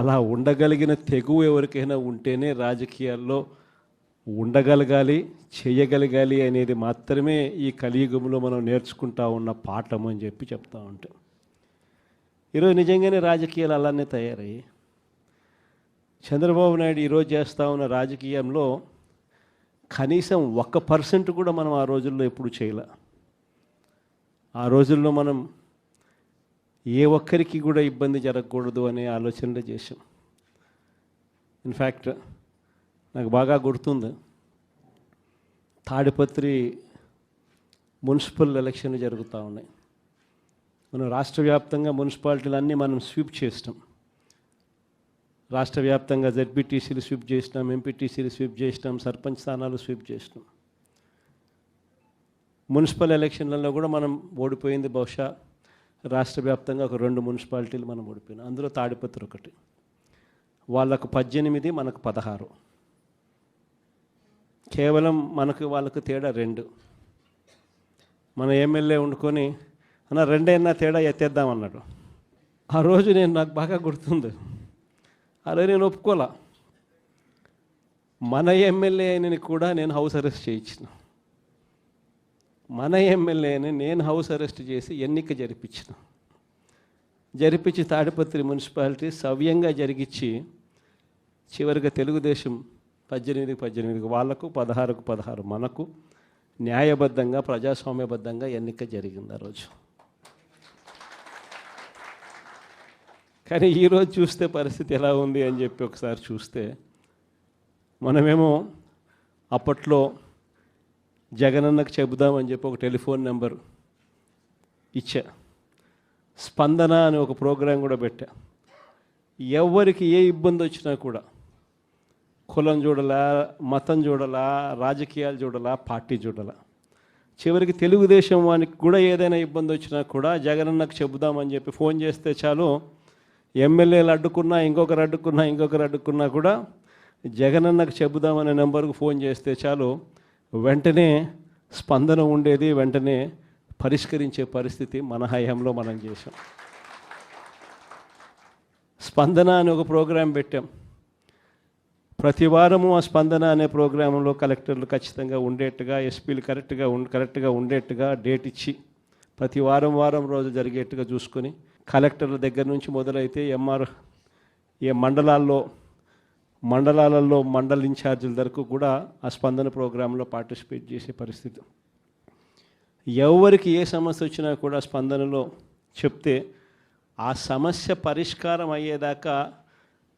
అలా ఉండగలిగిన తెగువ ఎవరికైనా ఉంటేనే రాజకీయాల్లో ఉండగలగాలి, చేయగలగాలి అనేది మాత్రమే ఈ కలియుగంలో మనం నేర్చుకుంటా ఉన్న పాఠం అని చెప్పి చెప్తా ఉంటాం. ఈరోజు నిజంగానే రాజకీయాలు అలానే తయారయ్యాయి. చంద్రబాబు నాయుడు ఈరోజు చేస్తూ ఉన్న రాజకీయంలో కనీసం 1% కూడా మనం ఆ రోజుల్లో ఎప్పుడు చేయలే. ఆ రోజుల్లో మనం ఏ ఒక్కరికి కూడా ఇబ్బంది జరగకూడదు అనే ఆలోచనలు చేశాం. ఇన్ఫ్యాక్ట్ నాకు బాగా గుర్తుంది, తాడిపత్రి మున్సిపల్ ఎలక్షన్లు జరుగుతూ ఉన్నాయి. మనం రాష్ట్ర వ్యాప్తంగా మున్సిపాలిటీలన్నీ మనం స్వీప్ చేసినాం. రాష్ట్ర వ్యాప్తంగా జెడ్పీటీసీలు స్వీప్ చేసినాం, ఎంపీటీసీలు స్వీప్ చేసినాం, సర్పంచ్ స్థానాలు స్వీప్ చేసినాం. మున్సిపల్ ఎలక్షన్లలో కూడా మనం ఓడిపోయింది బహుశా రాష్ట్ర వ్యాప్తంగా ఒక 2 మున్సిపాలిటీలు మనం ఓడిపోయినాం. అందులో తాడిపత్రి ఒకటి. వాళ్ళకు 18, మనకు 16. కేవలం వాళ్ళకు తేడా 2. మన ఎమ్మెల్యే వండుకొని అన్న 2 అయినా తేడా ఎత్తేద్దామన్నాడు. ఆ రోజు నాకు బాగా గుర్తుంది, అలా నేను ఒప్పుకోలా. మన ఎమ్మెల్యే అయినని కూడా నేను హౌస్ అరెస్ట్ చేయించిన. మన ఎమ్మెల్యేని నేను హౌస్ అరెస్ట్ చేసి ఎన్నిక జరిపించి తాడిపత్రి మున్సిపాలిటీ సవ్యంగా జరిగించి చివరిగా తెలుగుదేశం 18 వాళ్ళకు, 16 మనకు న్యాయబద్ధంగా ప్రజాస్వామ్యబద్ధంగా ఎన్నిక జరిగింది ఆ రోజు. కానీ ఈరోజు చూస్తే పరిస్థితి ఎలా ఉంది అని చెప్పి ఒకసారి చూస్తే, మనమేమో అప్పట్లో జగనన్నకు చెబుదామని చెప్పి ఒక టెలిఫోన్ నెంబర్ ఇచ్చా, స్పందన అని ఒక ప్రోగ్రాం కూడా పెట్టా. ఎవరికి ఏ ఇబ్బంది వచ్చినా కూడా కులం చూడలా, మతం చూడలా, రాజకీయాలు చూడలా, పార్టీ చూడలా, చివరికి తెలుగుదేశం వానికి కూడా ఏదైనా ఇబ్బంది వచ్చినా కూడా జగనన్నకు చెబుదామని చెప్పి ఫోన్ చేస్తే చాలు, ఎమ్మెల్యేలు అడ్డుకున్నా, ఇంకొకరు అడ్డుకున్నా కూడా జగనన్నకు చెబుదామనే నెంబర్కు ఫోన్ చేస్తే చాలు, వెంటనే స్పందన ఉండేది, వెంటనే పరిష్కరించే పరిస్థితి మన హయాంలో మనం చేసాం. స్పందన అని ఒక ప్రోగ్రాం పెట్టాం. ప్రతి వారము ఆ స్పందన అనే ప్రోగ్రాంలో కలెక్టర్లు ఖచ్చితంగా ఉండేట్టుగా, ఎస్పీలు కరెక్ట్గా ఉండేట్టుగా డేట్ ఇచ్చి ప్రతి వారం రోజు జరిగేట్టుగా చూసుకొని, కలెక్టర్ల దగ్గర నుంచి మొదలైతే ఏ మండలాలలో మండల ఇన్ఛార్జీల వరకు కూడా ఆ స్పందన ప్రోగ్రాంలో పార్టిసిపేట్ చేసే పరిస్థితి. ఎవరికి ఏ సమస్య వచ్చినా కూడా స్పందనలో చెప్తే ఆ సమస్య పరిష్కారం అయ్యేదాకా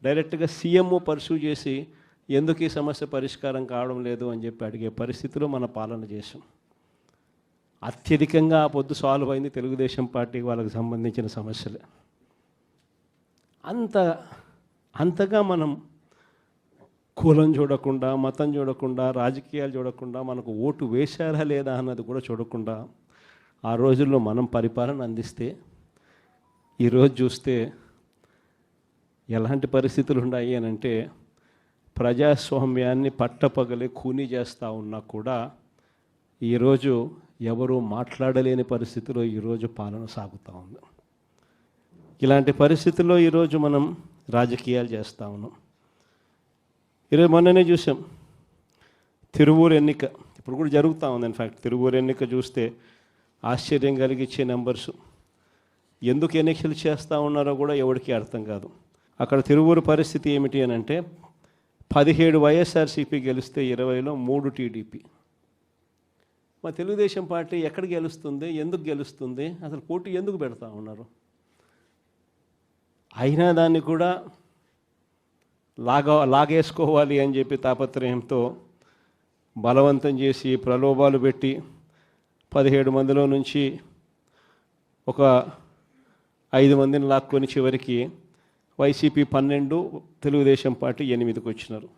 డైరెక్ట్గా సీఎంఓ పర్సూ చేసి ఎందుకు ఈ సమస్య పరిష్కారం కావడం లేదు అని చెప్పి అడిగే పరిస్థితిలో మన పాలన చేసాం. అత్యధికంగా ఆ పొద్దు సాల్వ్ అయింది తెలుగుదేశం పార్టీకి వాళ్ళకి సంబంధించిన సమస్యలే. అంతగా మనం కులం చూడకుండా, మతం చూడకుండా, రాజకీయాలు చూడకుండా, మనకు ఓటు వేశారా లేదా అన్నది కూడా చూడకుండా ఆ రోజుల్లో మనం పరిపాలన అందిస్తే, ఈరోజు చూస్తే ఎలాంటి పరిస్థితులు ఉన్నాయి అని అంటే, ప్రజాస్వామ్యాన్ని పట్టపగలే ఖూనీ చేస్తూ ఉన్నా కూడా ఈరోజు ఎవరు మాట్లాడలేని పరిస్థితిలో ఈరోజు పాలన సాగుతూ ఉంది. ఇలాంటి పరిస్థితుల్లో ఈరోజు మనం రాజకీయాలు చేస్తూ ఉన్నాం. ఈరోజు మొన్ననే చూసాం తిరువూరు ఎన్నిక, ఇప్పుడు కూడా జరుగుతూ ఉంది. ఇన్ఫ్యాక్ట్ తిరువూరు ఎన్నిక చూస్తే ఆశ్చర్యం కలిగించే నెంబర్స్. ఎందుకు ఎన్నికలు చేస్తూ ఉన్నారో కూడా ఎవరికి అర్థం కాదు. అక్కడ తిరువూరు పరిస్థితి ఏమిటి అని అంటే, 17 వైఎస్ఆర్సీపీ గెలిస్తే 20లో 3 టీడీపీ. మా తెలుగుదేశం పార్టీ ఎక్కడ గెలుస్తుంది, ఎందుకు గెలుస్తుంది, అసలు పోటీ ఎందుకు పెడతా ఉన్నారు? అయినా దాన్ని కూడా లాగేసుకోవాలి అని చెప్పి తాపత్రయంతో బలవంతం చేసి ప్రలోభాలు పెట్టి 17 మందిలో నుంచి ఒక 5 మందిని లాక్కొని చివరికి వైసీపీ 12, తెలుగుదేశం పార్టీ 8కి వచ్చినారు.